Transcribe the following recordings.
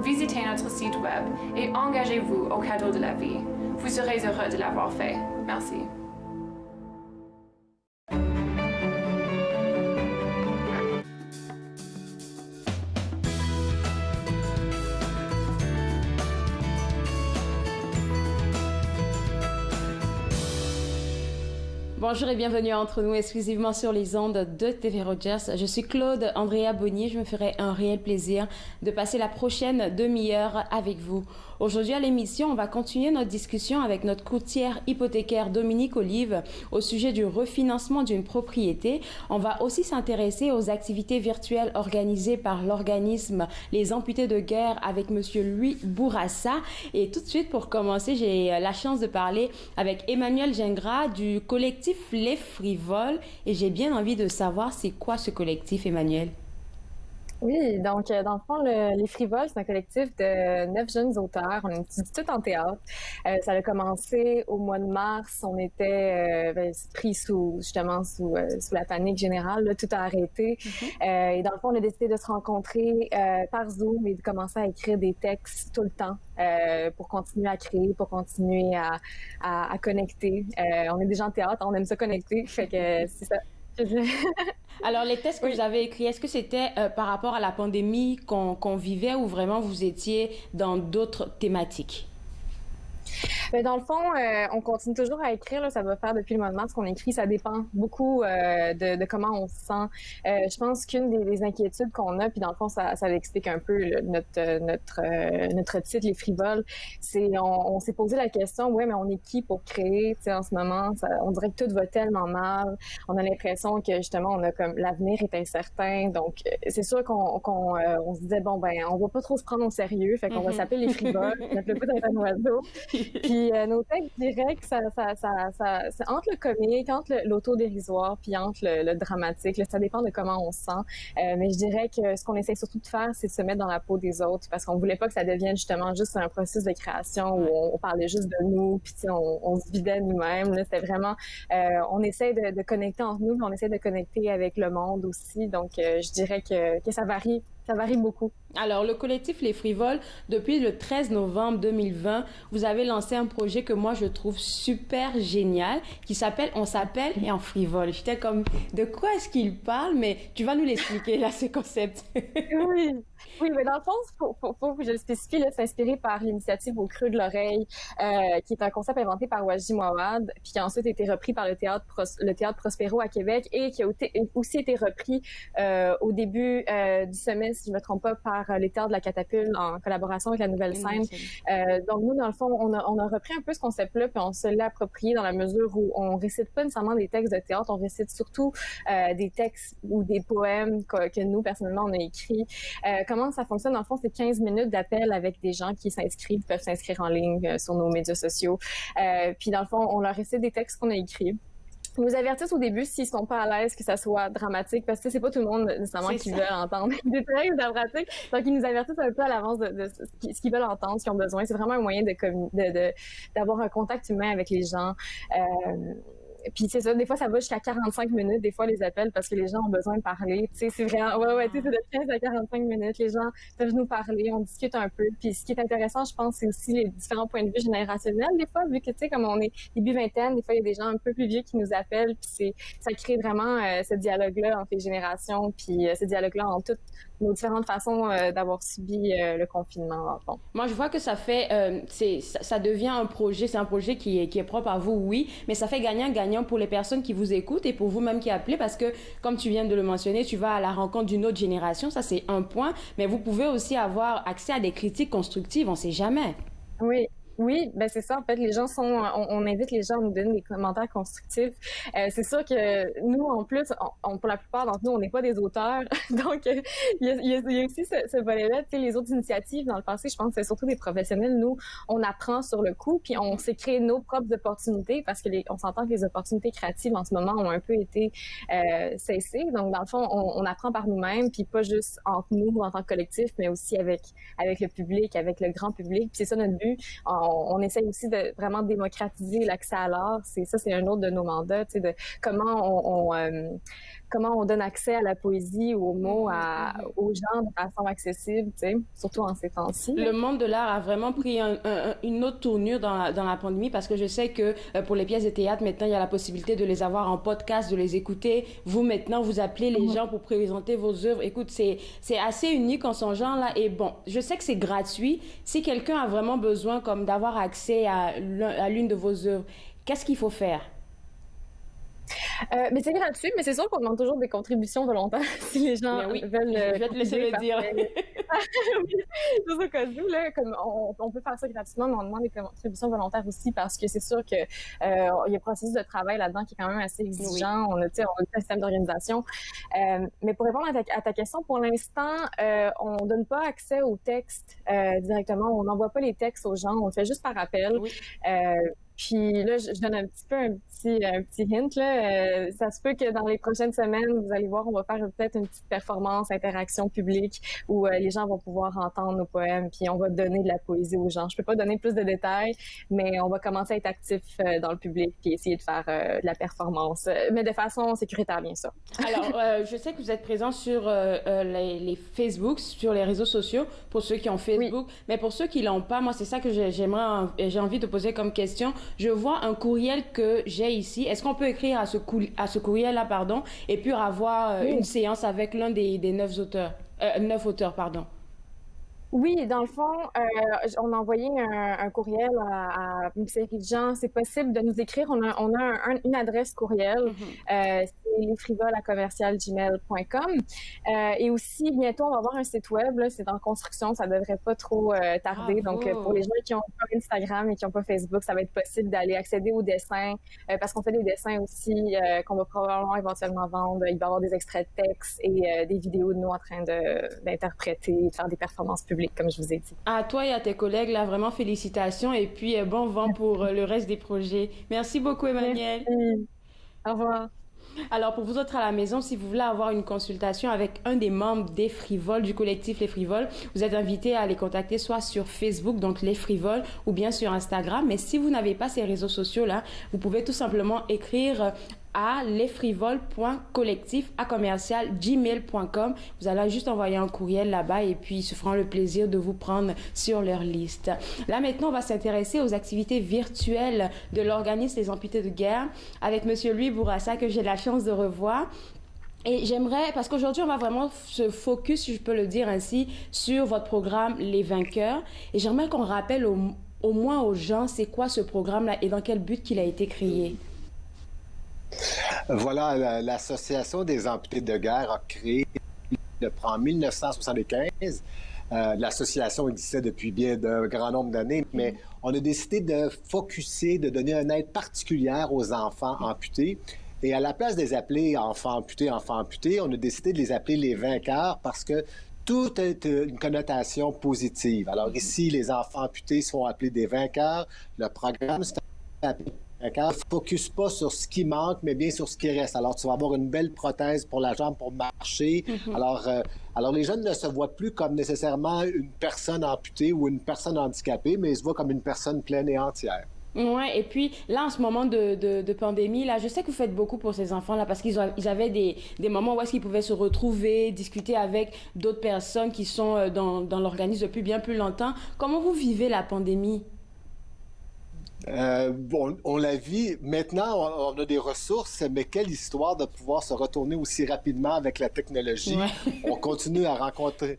visitez notre site web et engagez-vous au cadeau de la vie. Vous serez heureux de l'avoir fait. Merci. Bonjour et bienvenue entre nous exclusivement sur les ondes de TV Rogers. Je suis Claude Andrea Bonnier. Je me ferai un réel plaisir de passer la prochaine demi-heure avec vous. Aujourd'hui à l'émission, on va continuer notre discussion avec notre courtière hypothécaire Dominique Olive au sujet du refinancement d'une propriété. On va aussi s'intéresser aux activités virtuelles organisées par l'organisme Les Amputés de Guerre avec Monsieur Louis Bourassa. Et tout de suite, pour commencer, j'ai la chance de parler avec Emmanuel Gingras du collectif Les Frivoles, et j'ai bien envie de savoir c'est quoi ce collectif, Emmanuel? Oui, donc dans le fond, Les Frivoles, c'est un collectif de 9 jeunes auteurs. On étudie tout en théâtre. Ça a commencé au mois de mars. On était pris sous la panique générale. Là, tout a arrêté. Et dans le fond, on a décidé de se rencontrer par Zoom et de commencer à écrire des textes tout le temps pour continuer à créer, pour continuer à connecter. On est des gens de théâtre, on aime ça connecter. Fait que c'est ça. Alors, les textes que vous avez écrits, est-ce que c'était par rapport à la pandémie qu'on vivait ou vraiment vous étiez dans d'autres thématiques? Mais dans le fond, on continue toujours à écrire. Là, ça va faire depuis le mois de mars qu'on écrit. Ça dépend beaucoup de comment on se sent. Je pense qu'une des inquiétudes qu'on a, puis dans le fond, ça explique un peu notre titre, Les Frivoles, c'est on s'est posé la question, ouais, mais on est qui pour créer? Tu sais, en ce moment, on dirait que tout va tellement mal. On a l'impression que justement, on a comme l'avenir est incertain. Donc, c'est sûr qu'on se disait bon ben, on va pas trop se prendre au sérieux, fait qu'on va s'appeler Les Frivoles, mettre le coup dans un oiseau. Puis nos textes directs, c'est entre le comique, entre l'autodérisoire, puis entre le dramatique. Là, ça dépend de comment on se sent. Mais je dirais que ce qu'on essaie surtout de faire, c'est de se mettre dans la peau des autres, parce qu'on voulait pas que ça devienne justement juste un processus de création où on parlait juste de nous, puis on se vidait nous-mêmes. Là, c'était vraiment, on essaie de connecter entre nous, mais on essaie de connecter avec le monde aussi. Donc, je dirais que ça varie. Ça varie beaucoup. Alors, le collectif Les Frivoles, depuis le 13 novembre 2020, vous avez lancé un projet que moi, je trouve super génial, qui s'appelle On s'appelle et en frivole. J'étais comme, de quoi est-ce qu'il parle? Mais tu vas nous l'expliquer, là, ce concept. Oui, mais dans le fond, faut que je le spécifie, là, c'est inspiré par l'initiative Au creux de l'oreille, qui est un concept inventé par Waji Mouawad, puis qui a ensuite été repris par le théâtre Prospero à Québec et qui a aussi été repris au début du semestre, si je me trompe pas, par les théâtres de la Catapulte en collaboration avec la Nouvelle Scène. Donc nous, dans le fond, on a repris un peu ce concept-là, puis on se l'a approprié dans la mesure où on récite pas nécessairement des textes de théâtre, on récite surtout des textes ou des poèmes que nous, personnellement, on a écrits. Comment ça fonctionne? En fond, c'est 15 minutes d'appel avec des gens qui s'inscrivent, peuvent s'inscrire en ligne sur nos médias sociaux. Puis dans le fond, on leur récite des textes qu'on a écrits. Ils nous avertissent au début s'ils sont pas à l'aise que ça soit dramatique, parce que c'est pas tout le monde nécessairement qui veut entendre des textes dramatiques. Donc ils nous avertissent un peu à l'avance de ce qu'ils veulent entendre, ce qu'ils ont besoin. C'est vraiment un moyen d'avoir un contact humain avec les gens. Puis c'est ça, des fois ça va jusqu'à 45 minutes, des fois les appels, parce que les gens ont besoin de parler. Tu sais, c'est vraiment, tu sais, c'est de 15 à 45 minutes, les gens peuvent nous parler, on discute un peu. Puis ce qui est intéressant, je pense, c'est aussi les différents points de vue générationnels. Des fois, vu que tu sais, comme on est début vingtaine, des fois il y a des gens un peu plus vieux qui nous appellent, puis ça crée vraiment ce dialogue-là entre les générations, puis ce dialogue-là en toutes nos différentes façons d'avoir subi le confinement. Bon. Moi, je vois que ça fait, ça devient un projet, c'est un projet qui est propre à vous, oui, mais ça fait gagnant-gagnant pour les personnes qui vous écoutent et pour vous-même qui appelez, parce que, comme tu viens de le mentionner, tu vas à la rencontre d'une autre génération, ça c'est un point, mais vous pouvez aussi avoir accès à des critiques constructives, on sait jamais. Oui. Oui, ben c'est ça. En fait, les gens on invite les gens à nous donner des commentaires constructifs. C'est sûr que nous, en plus, pour la plupart d'entre nous, on n'est pas des auteurs, donc il y a aussi ce volet-là. Tu sais, les autres initiatives dans le passé, je pense, c'est surtout des professionnels. Nous, on apprend sur le coup, puis on s'est créé nos propres opportunités, parce que on s'entend que les opportunités créatives en ce moment ont un peu été cessées. Donc, dans le fond, on apprend par nous-mêmes, puis pas juste entre nous en tant que collectif, mais aussi avec le public, avec le grand public. Puis c'est ça notre but. On essaie aussi de vraiment démocratiser l'accès à l'art. C'est un autre de nos mandats, tu sais, de comment comment on donne accès à la poésie ou aux mots aux gens de façon accessible, tu sais, surtout en ces temps-ci. Le monde de l'art a vraiment pris une autre tournure dans la pandémie parce que je sais que pour les pièces de théâtre, maintenant, il y a la possibilité de les avoir en podcast, de les écouter. Vous, maintenant, vous appelez les gens pour présenter vos œuvres. Écoute, c'est assez unique en son genre, là. Et bon, je sais que c'est gratuit. Si quelqu'un a vraiment besoin comme d'avoir accès à l'une de vos œuvres, qu'est-ce qu'il faut faire? Mais c'est gratuit, mais c'est sûr qu'on demande toujours des contributions volontaires si les gens veulent. Je vais te laisser le dire. C'est ça cas où, là, comme on peut faire ça gratuitement, mais on demande des contributions volontaires aussi parce que c'est sûr que il y a un processus de travail là-dedans qui est quand même assez exigeant. On a un système d'organisation. Mais pour répondre à ta question, pour l'instant, on donne pas accès aux textes directement. On n'envoie pas les textes aux gens. On le fait juste par appel. Oui. Puis là, je donne un petit hint, là. Ça se peut que dans les prochaines semaines, vous allez voir, on va faire peut-être une petite performance, interaction publique, où les gens vont pouvoir entendre nos poèmes, puis on va donner de la poésie aux gens. Je peux pas donner plus de détails, mais on va commencer à être actif dans le public, puis essayer de faire de la performance, mais de façon sécuritaire, bien sûr. Alors, je sais que vous êtes présent sur les Facebook, sur les réseaux sociaux, pour ceux qui ont Facebook, mais pour ceux qui l'ont pas, moi, c'est ça que j'ai envie de poser comme question. Je vois un courriel que j'ai ici. Est-ce qu'on peut écrire à ce courriel-là, pardon, et puis avoir une séance avec l'un des 9 auteurs, pardon? Oui, dans le fond, on a envoyé un courriel à une série de gens. C'est possible de nous écrire. On a une adresse courriel. C'est lesfrivoles@gmail.com. Et aussi, bientôt, on va avoir un site web. Là, c'est en construction. Ça devrait pas trop tarder. Donc, pour les gens qui ont pas Instagram et qui ont pas Facebook, ça va être possible d'aller accéder aux dessins parce qu'on fait des dessins aussi qu'on va probablement éventuellement vendre. Il va y avoir des extraits de texte et des vidéos de nous en train d'interpréter, de faire des performances publiques, comme je vous ai dit. À toi et à tes collègues, là, vraiment félicitations et puis bon vent pour le reste des projets. Merci beaucoup, Emmanuelle. Merci. Au revoir. Alors, pour vous autres à la maison, si vous voulez avoir une consultation avec un des membres des Frivoles, du collectif Les Frivoles, vous êtes invité à les contacter soit sur Facebook, donc Les Frivoles, ou bien sur Instagram. Mais si vous n'avez pas ces réseaux sociaux-là, vous pouvez tout simplement écrire à lesfrivoles.collectif@gmail.com. Vous allez juste envoyer un courriel là-bas et puis ils se feront le plaisir de vous prendre sur leur liste. Là, maintenant, on va s'intéresser aux activités virtuelles de l'organisme Les Amputés de guerre avec Monsieur Louis Bourassa, que j'ai la chance de revoir. Et j'aimerais, parce qu'aujourd'hui, on va vraiment se focus, si je peux le dire ainsi, sur votre programme Les Vainqueurs. Et j'aimerais qu'on rappelle au moins aux gens, c'est quoi ce programme-là et dans quel but qu'il a été créé. Voilà, l'Association des amputés de guerre a créé en 1975. L'association existait depuis bien d'un grand nombre d'années, mais on a décidé de focusser, de donner une aide particulière aux enfants amputés. Et à la place de les appeler enfants amputés, on a décidé de les appeler les vainqueurs parce que tout est une connotation positive. Alors ici, les enfants amputés sont appelés des vainqueurs. Le programme, c'est appelé ne focus pas sur ce qui manque, mais bien sur ce qui reste. Alors, tu vas avoir une belle prothèse pour la jambe pour marcher. Alors, les jeunes ne se voient plus comme nécessairement une personne amputée ou une personne handicapée, mais ils se voient comme une personne pleine et entière. Ouais, et puis là, en ce moment de pandémie, là, je sais que vous faites beaucoup pour ces enfants-là parce qu'ils avaient des moments où est-ce qu'ils pouvaient se retrouver, discuter avec d'autres personnes qui sont dans l'organisme depuis bien plus longtemps. Comment vous vivez la pandémie? On la vit. Maintenant, on a des ressources, mais quelle histoire de pouvoir se retourner aussi rapidement avec la technologie. Ouais. On continue à rencontrer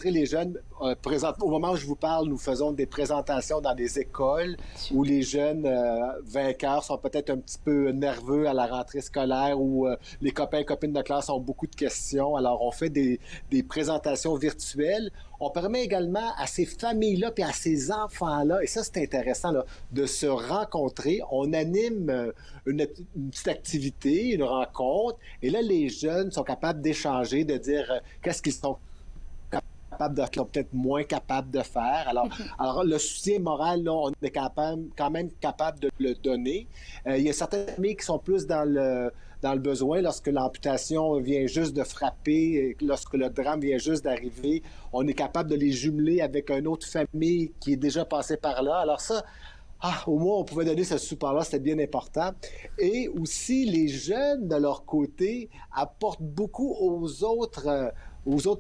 les jeunes. Au moment où je vous parle, nous faisons des présentations dans des écoles où les jeunes vainqueurs sont peut-être un petit peu nerveux à la rentrée scolaire, où les copains et copines de classe ont beaucoup de questions. Alors, on fait des présentations virtuelles. On permet également à ces familles-là et à ces enfants-là, et ça, c'est intéressant, là, de se rencontrer. On anime une petite activité, une rencontre, et là, les jeunes sont capables d'échanger, de dire qu'est-ce qu'ils sont capables de faire, qu'ils sont peut-être moins capables de faire. Alors le soutien moral, là, on est quand même capable de le donner. Il y a certaines familles qui sont plus dans le besoin, lorsque l'amputation vient juste de frapper, lorsque le drame vient juste d'arriver, on est capable de les jumeler avec une autre famille qui est déjà passée par là. Alors ça, au moins, on pouvait donner ce support-là, c'était bien important. Et aussi, les jeunes, de leur côté, apportent beaucoup aux autres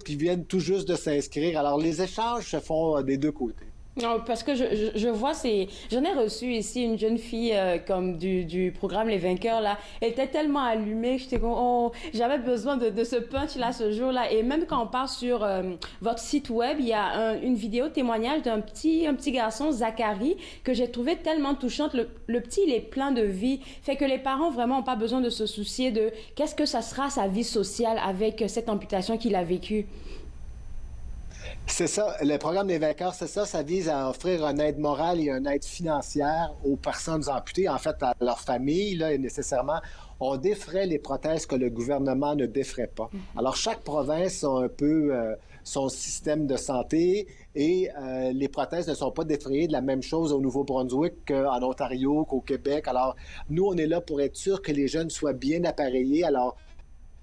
qui viennent tout juste de s'inscrire. Alors, les échanges se font des deux côtés. Non, parce que je vois, j'en ai reçu ici une jeune fille comme du programme Les Vainqueurs, là. Elle était tellement allumée que j'étais comme, oh, j'avais besoin de ce punch-là ce jour-là. Et même quand on part sur votre site web, il y a une vidéo témoignage d'un petit garçon, Zachary, que j'ai trouvé tellement touchante. Le petit, il est plein de vie. Fait que les parents, vraiment, n'ont pas besoin de se soucier de qu'est-ce que ça sera sa vie sociale avec cette amputation qu'il a vécue. C'est ça, le programme des vainqueurs, c'est ça, ça vise à offrir une aide morale et une aide financière aux personnes amputées, en fait à leur famille, là, et nécessairement, on défraie les prothèses que le gouvernement ne défraie pas. Alors, chaque province a un peu son système de santé et les prothèses ne sont pas défrayées de la même chose au Nouveau-Brunswick qu'en Ontario, qu'au Québec. Alors, nous, on est là pour être sûr que les jeunes soient bien appareillés. Alors,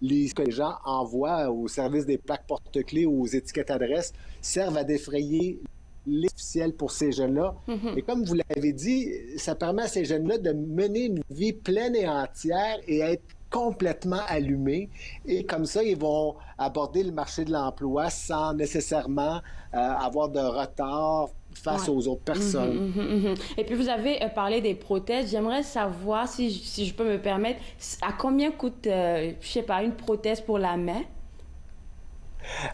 que les gens envoient au service des plaques porte-clés ou aux étiquettes adresses servent à défrayer les officiels pour ces jeunes-là. Et comme vous l'avez dit, ça permet à ces jeunes-là de mener une vie pleine et entière et être complètement allumés. Et comme ça, ils vont aborder le marché de l'emploi sans nécessairement avoir de retard face aux autres personnes. Et puis, vous avez parlé des prothèses. J'aimerais savoir, si je peux me permettre, à combien coûte, je sais pas, une prothèse pour la main?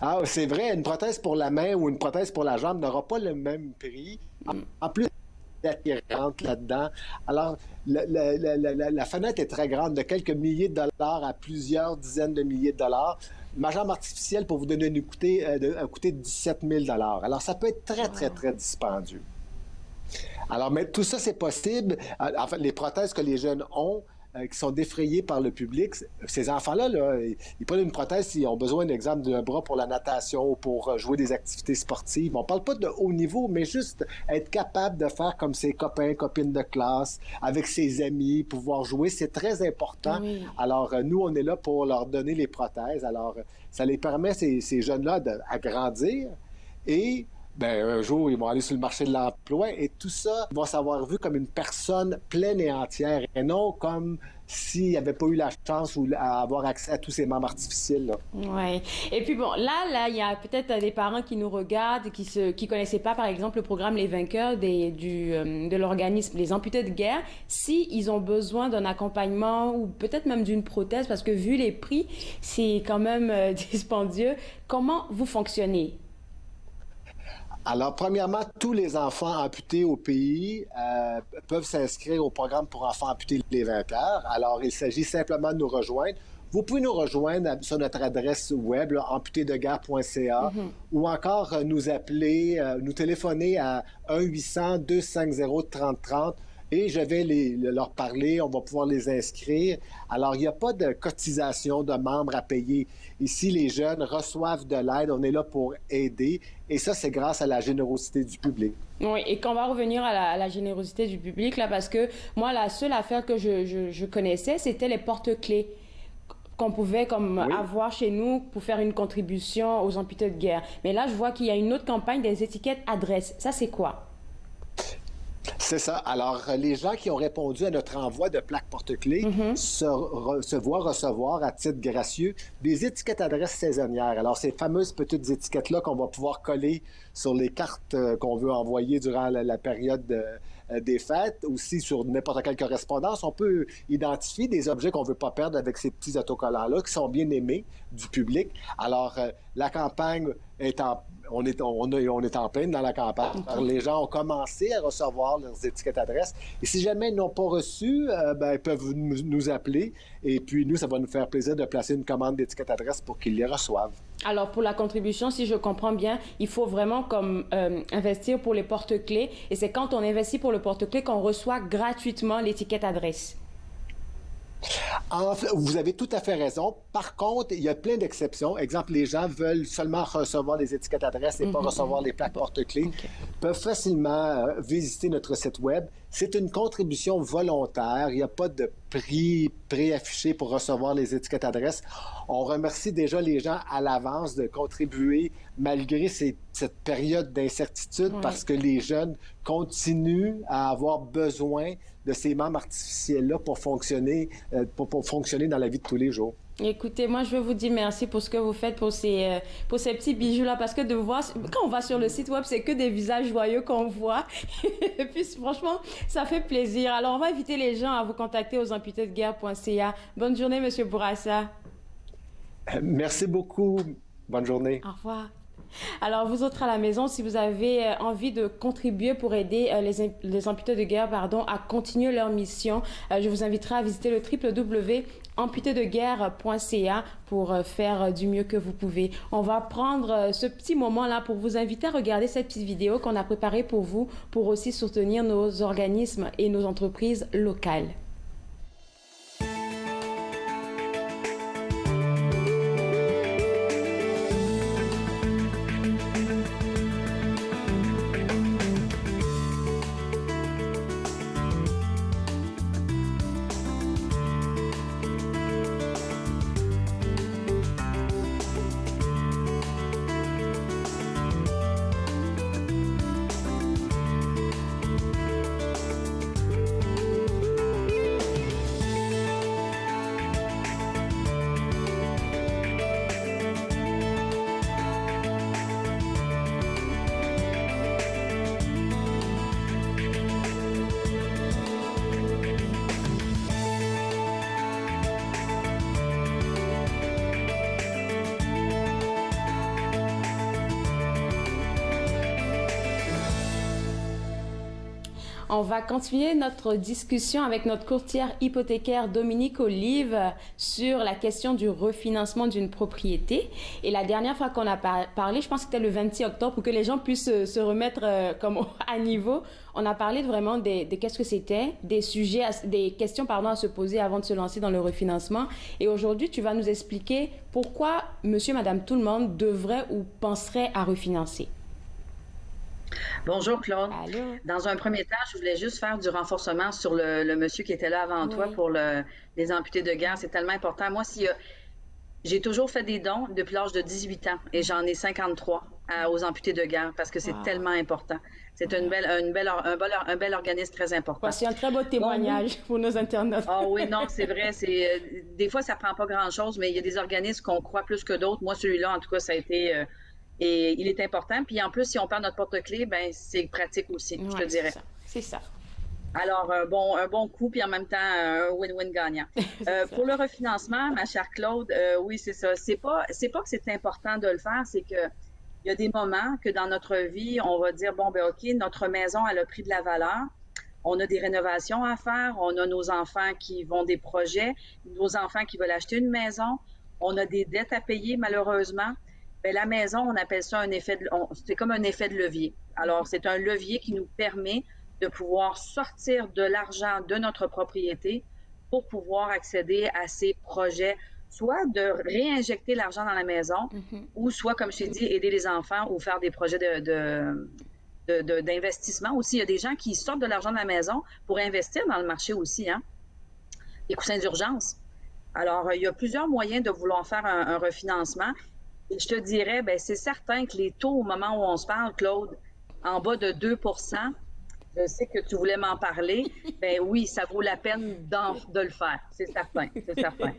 Ah, c'est vrai, une prothèse pour la main ou une prothèse pour la jambe n'aura pas le même prix. En plus, attirante là-dedans. Alors, la fenêtre est très grande, de quelques milliers de dollars à plusieurs dizaines de milliers de dollars. Ma jambe artificielle, pour vous donner une coûté, a coûté 17 000 $. Alors, ça peut être très, très, très dispendieux. Alors, mais tout ça, c'est possible. En fait, les prothèses que les jeunes ont, qui sont défrayées par le public, ces enfants-là, là, ils prennent une prothèse s'ils ont besoin, d'exemple, d'un bras pour la natation ou pour jouer des activités sportives. On ne parle pas de haut niveau, mais juste être capable de faire comme ses copains, copines de classe, avec ses amis, pouvoir jouer, c'est très important. Oui. Alors, nous, on est là pour leur donner les prothèses. Alors, ça les permet, ces jeunes-là, à grandir et un jour, ils vont aller sur le marché de l'emploi et tout ça va s'avoir vu comme une personne pleine et entière et non comme s'il n'avait pas eu la chance ou à avoir accès à tous ces membres artificiels. Oui. Et puis bon, là, il y a peut-être des parents qui nous regardent, qui connaissaient pas, par exemple, le programme Les Vainqueurs de l'organisme Les Amputés de guerre, s'ils ont besoin d'un accompagnement ou peut-être même d'une prothèse, parce que vu les prix, c'est quand même dispendieux. Comment vous fonctionnez? Alors, premièrement, tous les enfants amputés au pays peuvent s'inscrire au programme pour enfants amputés Les Vainqueurs. Alors, il s'agit simplement de nous rejoindre. Vous pouvez nous rejoindre sur notre adresse web, amputédeguerre.ca, ou encore nous appeler, nous téléphoner à 1-800-250-3030 et je vais leur parler, on va pouvoir les inscrire. Alors, il n'y a pas de cotisation de membres à payer. Ici, les jeunes reçoivent de l'aide, on est là pour aider, et ça, c'est grâce à la générosité du public. Oui, et qu'on va revenir à la générosité du public, là, parce que moi, la seule affaire que je connaissais, c'était les porte-clés qu'on pouvait avoir chez nous pour faire une contribution aux amputés de guerre. Mais là, je vois qu'il y a une autre campagne des étiquettes adresses. Ça, c'est quoi? C'est ça. Alors, les gens qui ont répondu à notre envoi de plaques porte-clés se voient recevoir à titre gracieux des étiquettes adresses saisonnières. Alors, ces fameuses petites étiquettes-là qu'on va pouvoir coller sur les cartes qu'on veut envoyer durant la période des fêtes, aussi sur n'importe quelle correspondance, on peut identifier des objets qu'on ne veut pas perdre avec ces petits autocollants-là qui sont bien aimés du public. Alors, la campagne on est en pleine dans la campagne. Alors, les gens ont commencé à recevoir leurs étiquettes adresses. Et si jamais ils n'ont pas reçu, ils peuvent nous appeler. Et puis, nous, ça va nous faire plaisir de placer une commande d'étiquettes adresses pour qu'ils les reçoivent. Alors, pour la contribution, si je comprends bien, il faut vraiment investir pour les porte-clés. Et c'est quand on investit pour le porte-clés qu'on reçoit gratuitement l'étiquette adresse. En fait, vous avez tout à fait raison. Par contre, il y a plein d'exceptions. Exemple, les gens veulent seulement recevoir les étiquettes adresses et pas recevoir les plaques porte-clés. Peuvent facilement visiter notre site web. C'est une contribution volontaire. Il n'y a pas de préaffichés pour recevoir les étiquettes adresses. On remercie déjà les gens à l'avance de contribuer malgré cette période d'incertitude parce que les jeunes continuent à avoir besoin de ces membres artificiels-là pour fonctionner dans la vie de tous les jours. Écoutez, moi, je veux vous dire merci pour ce que vous faites pour ces petits bijoux-là, parce que de voir, quand on va sur le site web, c'est que des visages joyeux qu'on voit. Et puis, franchement, ça fait plaisir. Alors, on va inviter les gens à vous contacter aux amputédeguerre.ca. Bonne journée, Monsieur Bourassa. Merci beaucoup. Bonne journée. Au revoir. Alors, vous autres à la maison, si vous avez envie de contribuer pour aider les amputés de guerre à continuer leur mission, je vous inviterai à visiter le www.amputédeguerre.ca pour faire du mieux que vous pouvez. On va prendre ce petit moment-là pour vous inviter à regarder cette petite vidéo qu'on a préparée pour vous, pour aussi soutenir nos organismes et nos entreprises locales. On va continuer notre discussion avec notre courtière hypothécaire Dominique Olive sur la question du refinancement d'une propriété. Et la dernière fois qu'on a parlé, je pense que c'était le 26 octobre, pour que les gens puissent se remettre à niveau. On a parlé vraiment de qu'est-ce que c'était, des questions à se poser avant de se lancer dans le refinancement. Et aujourd'hui, tu vas nous expliquer pourquoi monsieur, madame, tout le monde devrait ou penserait à refinancer. Bonjour Claude. Allô. Dans un premier temps, je voulais juste faire du renforcement sur le monsieur qui était là avant toi pour les amputés de guerre. C'est tellement important. Moi, j'ai toujours fait des dons depuis l'âge de 18 ans et j'en ai 53 aux amputés de guerre parce que c'est tellement important. C'est un bel organisme très important. C'est un très beau témoignage pour nos internautes. Ah oui, non, c'est vrai. Des fois, ça prend pas grand-chose, mais il y a des organismes qu'on croit plus que d'autres. Moi, celui-là, en tout cas, ça a été... Et il est important. Puis en plus, si on perd notre porte-clés, ben c'est pratique aussi, je te dirais. C'est ça. Alors, un bon coup, puis en même temps, un win-win gagnant. Pour le refinancement, ma chère Claude, oui, c'est ça. C'est pas que c'est important de le faire, c'est que il y a des moments que dans notre vie, on va dire, bon, ben OK, notre maison, elle a pris de la valeur. On a des rénovations à faire. On a nos enfants qui vont des projets, nos enfants qui veulent acheter une maison. On a des dettes à payer, malheureusement. Bien, la maison, on appelle ça c'est comme un effet de levier. Alors, c'est un levier qui nous permet de pouvoir sortir de l'argent de notre propriété pour pouvoir accéder à ces projets, soit de réinjecter l'argent dans la maison, ou soit, comme je t'ai dit, aider les enfants ou faire des projets d'investissement aussi. Il y a des gens qui sortent de l'argent de la maison pour investir dans le marché aussi, hein? Des coussins d'urgence. Alors, il y a plusieurs moyens de vouloir faire un refinancement. Et je te dirais, ben c'est certain que les taux, au moment où on se parle, Claude, en bas de 2 %, je sais que tu voulais m'en parler, ben oui, ça vaut la peine de le faire, c'est certain, c'est certain.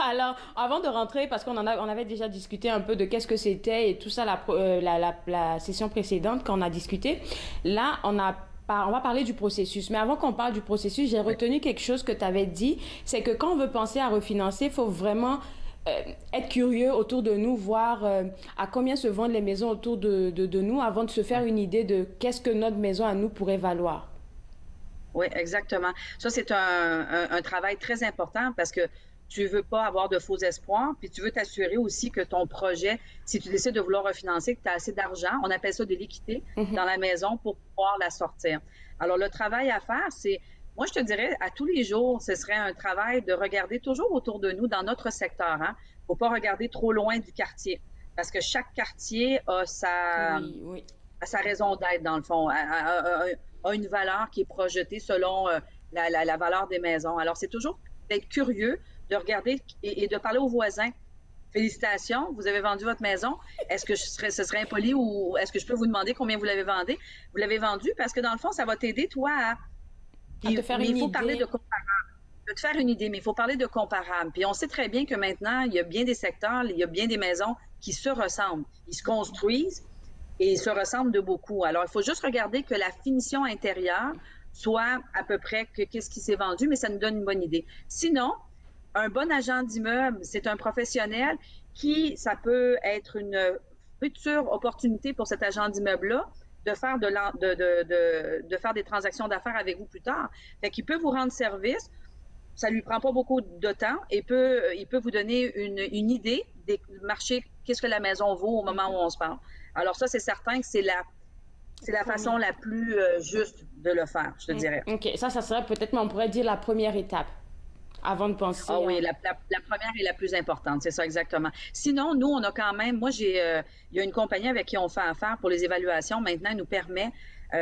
Alors, avant de rentrer, parce on avait déjà discuté un peu de qu'est-ce que c'était et tout ça, la session précédente qu'on a discuté, là, on va parler du processus. Mais avant qu'on parle du processus, j'ai retenu quelque chose que tu avais dit, c'est que quand on veut penser à refinancer, il faut vraiment... être curieux autour de nous, voir à combien se vendent les maisons autour de nous avant de se faire une idée de qu'est-ce que notre maison à nous pourrait valoir. Oui, exactement. Ça, c'est un travail très important parce que tu veux pas avoir de faux espoirs, puis tu veux t'assurer aussi que ton projet, si tu décides de vouloir refinancer, que tu as assez d'argent, on appelle ça de l'équité, dans la maison pour pouvoir la sortir. Alors, le travail à faire, c'est... Moi, je te dirais, à tous les jours, ce serait un travail de regarder toujours autour de nous, dans notre secteur. Il ne faut pas regarder trop loin du quartier, parce que chaque quartier a sa raison d'être, dans le fond, a une valeur qui est projetée selon la valeur des maisons. Alors, c'est toujours d'être curieux, de regarder et de parler aux voisins. Félicitations, vous avez vendu votre maison. Est-ce que ce serait impoli ou est-ce que je peux vous demander combien vous l'avez vendu? Vous l'avez vendu parce que dans le fond, ça va t'aider, toi, à te faire une idée. Parler de comparable. De te faire une idée, mais il faut parler de comparable. Puis on sait très bien que maintenant, il y a bien des secteurs, il y a bien des maisons qui se ressemblent. Ils se construisent et ils se ressemblent de beaucoup. Alors, il faut juste regarder que la finition intérieure soit à peu près qu'est-ce qui s'est vendu, mais ça nous donne une bonne idée. Sinon, un bon agent d'immeuble, c'est un professionnel ça peut être une future opportunité pour cet agent d'immeuble-là de faire de faire des transactions d'affaires avec vous plus tard. Fait qu'il peut vous rendre service, ça lui prend pas beaucoup de temps et il peut vous donner une idée des marchés, qu'est-ce que la maison vaut au moment où on se parle. Alors ça, c'est certain que c'est la façon la plus juste de le faire, je te dirais. OK, ça serait peut-être, on pourrait dire la première étape. Avant de penser... Ah oui, la première est la plus importante, c'est ça exactement. Sinon, nous, on a quand même... Moi, il y a une compagnie avec qui on fait affaire pour les évaluations. Maintenant, elle nous permet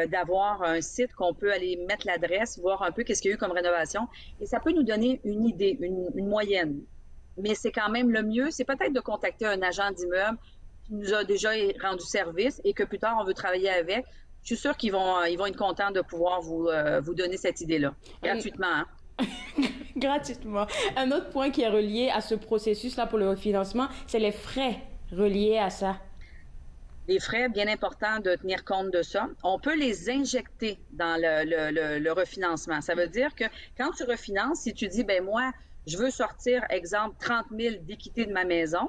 d'avoir un site qu'on peut aller mettre l'adresse, voir un peu qu'est-ce qu'il y a eu comme rénovation. Et ça peut nous donner une idée, une moyenne. Mais c'est quand même le mieux, c'est peut-être de contacter un agent d'immeuble qui nous a déjà rendu service et que plus tard, on veut travailler avec. Je suis sûre qu'ils vont être contents de pouvoir vous donner cette idée-là, gratuitement, hein? Gratuitement. Un autre point qui est relié à ce processus-là pour le refinancement, c'est les frais reliés à ça. Les frais, bien important de tenir compte de ça. On peut les injecter dans le refinancement. Ça veut dire que quand tu refinances, si tu dis, ben moi, je veux sortir, exemple, 30 000 d'équité de ma maison,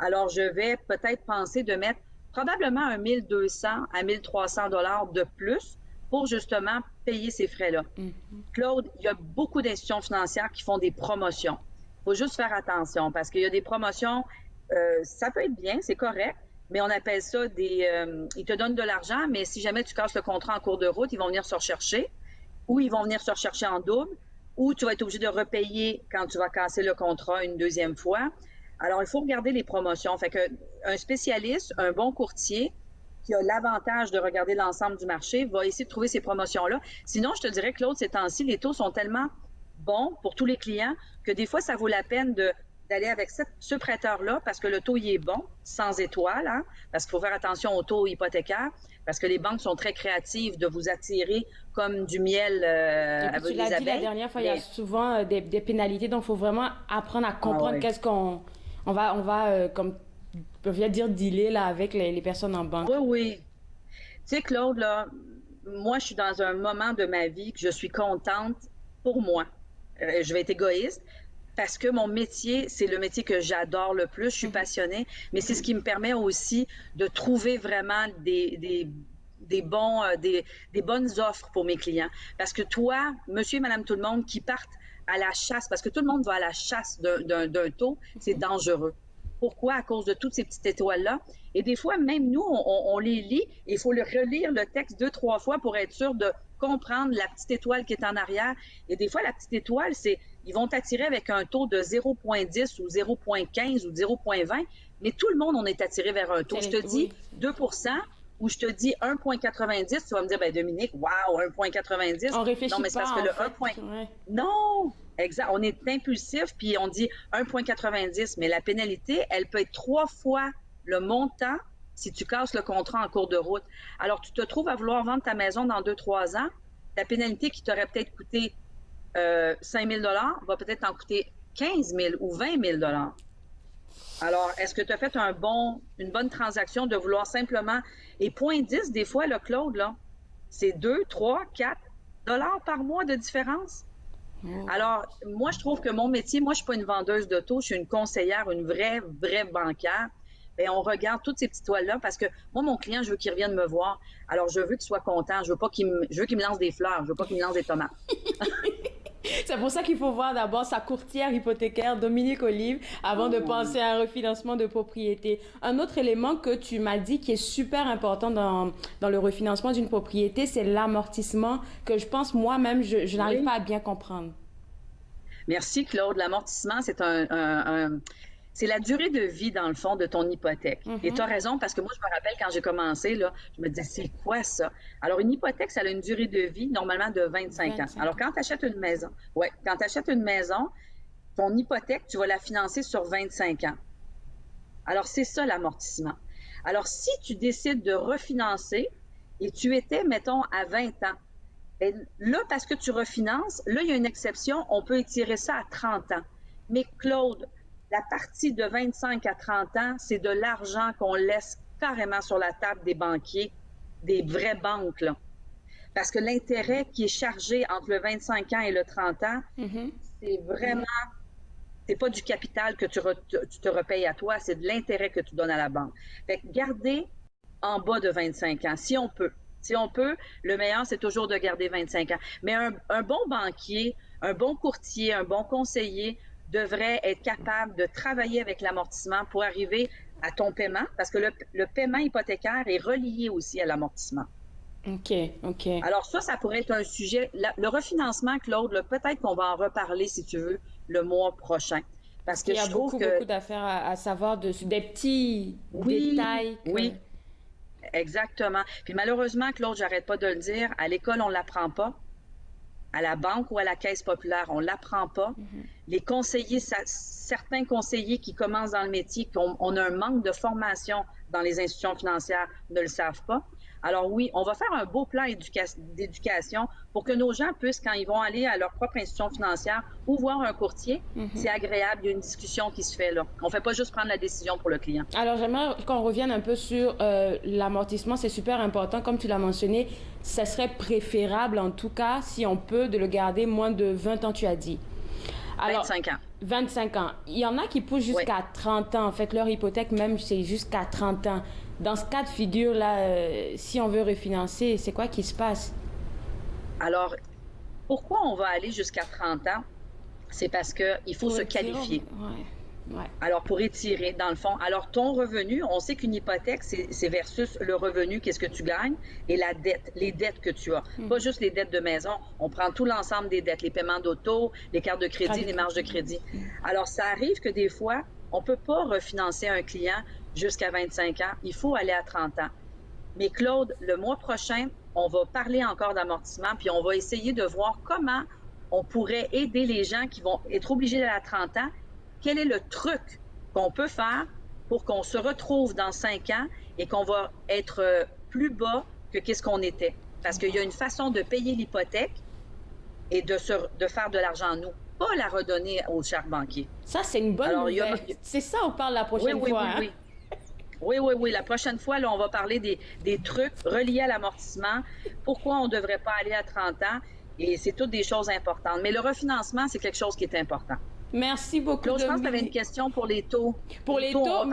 alors je vais peut-être penser de mettre probablement 1 200 à 1 300 $ de plus pour justement payer ces frais-là. Claude, il y a beaucoup d'institutions financières qui font des promotions. Il faut juste faire attention parce qu'il y a des promotions, ça peut être bien, c'est correct, mais on appelle ça ils te donnent de l'argent, mais si jamais tu casses le contrat en cours de route, ils vont venir se rechercher ou ils vont venir se rechercher en double ou tu vas être obligé de repayer quand tu vas casser le contrat une deuxième fois. Alors, il faut regarder les promotions. Fait que un spécialiste, un bon courtier, qui a l'avantage de regarder l'ensemble du marché, va essayer de trouver ces promotions-là. Sinon, je te dirais, Claude, ces temps-ci, les taux sont tellement bons pour tous les clients que des fois, ça vaut la peine d'aller avec ce prêteur-là parce que le taux, il est bon, sans étoile, hein, parce qu'il faut faire attention au taux hypothécaire, parce que les banques sont très créatives de vous attirer comme du miel avec les abeilles. Tu l'as dit la dernière fois, il y a souvent des pénalités, donc il faut vraiment apprendre à comprendre qu'est-ce qu'on va comme je viens de dire dealer là, avec les personnes en banque. Oui, oui. Tu sais, Claude, là, moi, je suis dans un moment de ma vie que je suis contente pour moi. Je vais être égoïste parce que mon métier, c'est le métier que j'adore le plus. Je suis passionnée, mais c'est ce qui me permet aussi de trouver vraiment des bonnes offres pour mes clients. Parce que toi, monsieur et madame tout le monde qui partent à la chasse, parce que tout le monde va à la chasse d'un taux, c'est dangereux. Pourquoi? À cause de toutes ces petites étoiles-là. Et des fois, même nous, on les lit et il faut relire le texte 2-3 fois pour être sûr de comprendre la petite étoile qui est en arrière. Et des fois, la petite étoile, ils vont t'attirer avec un taux de 0,10 ou 0,15 ou 0,20, mais tout le monde, on est attiré vers un taux. Je te dis 2% ou je te dis 1,90, tu vas me dire, ben Dominique, wow, 1,90. On réfléchit non, mais c'est parce que le 1. Non! Exact. On est impulsif, puis on dit 1,90, mais la pénalité, elle peut être 3 fois le montant si tu casses le contrat en cours de route. Alors, tu te trouves à vouloir vendre ta maison dans 2-3 ans, ta pénalité qui t'aurait peut-être coûté 5 000 $ va peut-être en coûter 15 000 ou 20 000 $. Alors, est-ce que tu as fait une bonne transaction de vouloir simplement... Et 0,10, des fois, le Claude, là, c'est 2, 3, 4 $ par mois de différence. Alors, moi, je trouve que mon métier, moi, je suis pas une vendeuse d'auto, je suis une conseillère, une vraie banquière. Bien, on regarde toutes ces petites toiles-là parce que moi, mon client, je veux qu'il revienne me voir. Alors, je veux qu'il soit content. Je veux qu'il me lance des fleurs. Je veux pas qu'il me lance des tomates. C'est pour ça qu'il faut voir d'abord sa courtière hypothécaire, Dominique Olive, avant de penser à un refinancement de propriété. Un autre élément que tu m'as dit qui est super important dans le refinancement d'une propriété, c'est l'amortissement que je pense moi-même, je n'arrive pas à bien comprendre. Merci, Claude. L'amortissement, c'est la durée de vie, dans le fond, de ton hypothèque. Et tu as raison, parce que moi, je me rappelle quand j'ai commencé, là, je me disais, c'est quoi ça? Alors, une hypothèque, ça a une durée de vie, normalement, de 25 ans. Alors, quand tu achètes une maison, ton hypothèque, tu vas la financer sur 25 ans. Alors, c'est ça l'amortissement. Alors, si tu décides de refinancer et tu étais, mettons, à 20 ans, bien, là, parce que tu refinances, là, il y a une exception, on peut étirer ça à 30 ans. Mais Claude, la partie de 25 à 30 ans, c'est de l'argent qu'on laisse carrément sur la table des banquiers, des vraies banques, là. Parce que l'intérêt qui est chargé entre le 25 ans et le 30 ans, c'est vraiment, c'est pas du capital que tu te repayes à toi, c'est de l'intérêt que tu donnes à la banque. Fait que garder en bas de 25 ans, si on peut. Si on peut, le meilleur, c'est toujours de garder 25 ans. Mais un bon banquier, un bon courtier, un bon conseiller devrait être capable de travailler avec l'amortissement pour arriver à ton paiement, parce que le paiement hypothécaire est relié aussi à l'amortissement. OK. Alors ça pourrait être un sujet. Le refinancement, Claude, là, peut-être qu'on va en reparler, si tu veux, le mois prochain. Parce que il y a beaucoup d'affaires à savoir dessus, des petits détails. Oui, exactement. Puis malheureusement, Claude, j'arrête pas de le dire, à l'école, on ne l'apprend pas. À la banque ou à la caisse populaire, on ne l'apprend pas. Les conseillers, certains conseillers qui commencent dans le métier, on a un manque de formation dans les institutions financières, ne le savent pas. Alors oui, on va faire un beau plan d'éducation pour que nos gens puissent, quand ils vont aller à leur propre institution financière ou voir un courtier, c'est agréable, il y a une discussion qui se fait là. On ne fait pas juste prendre la décision pour le client. Alors j'aimerais qu'on revienne un peu sur l'amortissement, c'est super important, comme tu l'as mentionné, ça serait préférable en tout cas, si on peut, de le garder moins de 20 ans, tu as dit. Alors, 25 ans. 25 ans. Il y en a qui poussent jusqu'à 30 ans. En fait, leur hypothèque même, c'est jusqu'à 30 ans. Dans ce cas de figure-là, si on veut refinancer, c'est quoi qui se passe? Alors, pourquoi on va aller jusqu'à 30 ans? C'est parce qu'il faut se qualifier. Ouais. Alors, pour étirer, dans le fond. Alors, ton revenu, on sait qu'une hypothèque, c'est versus le revenu, qu'est-ce que tu gagnes, et la dette, les dettes que tu as. Pas juste les dettes de maison, on prend tout l'ensemble des dettes, les paiements d'auto, les cartes de crédit, les marges de crédit. Alors, ça arrive que des fois, on ne peut pas refinancer un client jusqu'à 25 ans. Il faut aller à 30 ans. Mais Claude, le mois prochain, on va parler encore d'amortissement, puis on va essayer de voir comment on pourrait aider les gens qui vont être obligés d'aller à 30 ans. Quel est le truc qu'on peut faire pour qu'on se retrouve dans 5 ans et qu'on va être plus bas que qu'est-ce qu'on était? Parce qu'il y a une façon de payer l'hypothèque et de faire de l'argent nous, pas la redonner aux chers banquiers. Ça, c'est une bonne nouvelle. C'est ça, on parle la prochaine fois. Oui. La prochaine fois, là, on va parler des trucs reliés à l'amortissement. Pourquoi on ne devrait pas aller à 30 ans? Et c'est toutes des choses importantes. Mais le refinancement, c'est quelque chose qui est important. Merci beaucoup. Claude, je pense que tu avais une question pour les taux. Pour les taux,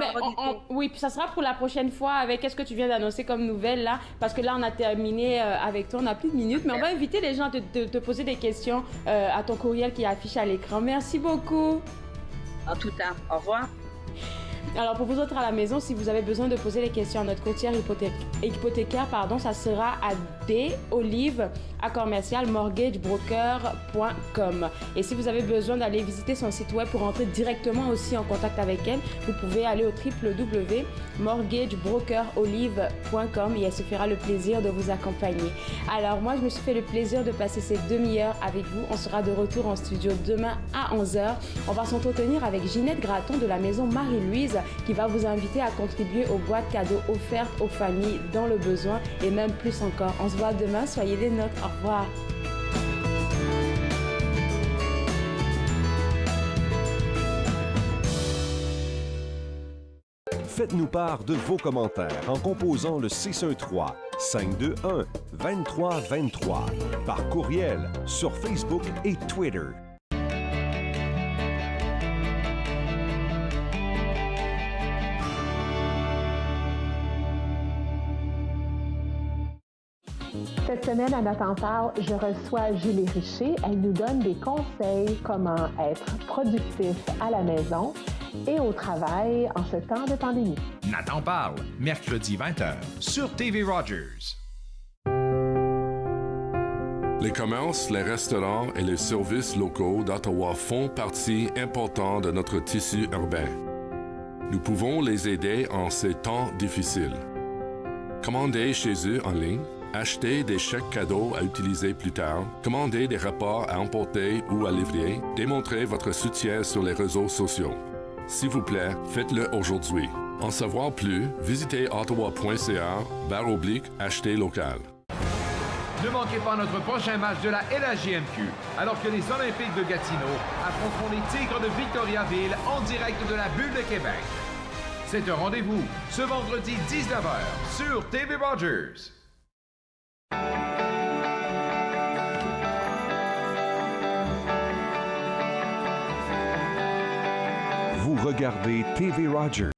oui, puis ça sera pour la prochaine fois avec qu'est-ce que tu viens d'annoncer comme nouvelle là, parce que là on a terminé avec toi, on n'a plus de minutes, mais on va inviter les gens à te poser des questions à ton courriel qui est affiché à l'écran. Merci beaucoup. En tout temps. Au revoir. Alors pour vous autres à la maison, si vous avez besoin de poser des questions à notre courtière hypothécaire, ça sera à dolive@mortgagebroker.com. Et si vous avez besoin d'aller visiter son site web pour entrer directement aussi en contact avec elle, vous pouvez aller au www.mortgagebrokerolive.com et elle se fera le plaisir de vous accompagner. Alors moi, je me suis fait le plaisir de passer ces demi-heures avec vous. On sera de retour en studio demain à 11h. On va s'entretenir avec Ginette Gratton de la maison Marie-Louise qui va vous inviter à contribuer aux boîtes cadeaux offertes aux familles dans le besoin et même plus encore. On se voit demain, soyez des nôtres. Au revoir. Faites-nous part de vos commentaires en composant le 613-521-2323 par courriel sur Facebook et Twitter. Cette semaine, à Notre en parle, je reçois Julie Richer. Elle nous donne des conseils comment être productif à la maison et au travail en ce temps de pandémie. Nathan parle, mercredi 20h, sur TV Rogers. Les commerces, les restaurants et les services locaux d'Ottawa font partie importante de notre tissu urbain. Nous pouvons les aider en ces temps difficiles. Commandez chez eux en ligne, achetez des chèques cadeaux à utiliser plus tard, commandez des repas à emporter ou à livrer, démontrez votre soutien sur les réseaux sociaux. S'il vous plaît, faites-le aujourd'hui. En savoir plus, visitez ottawa.ca/acheter local. Ne manquez pas notre prochain match de la LHJMQ, alors que les Olympiques de Gatineau affronteront les Tigres de Victoriaville en direct de la Bulle de Québec. C'est un rendez-vous ce vendredi 19h sur TV Rogers. Vous regardez TV Rogers.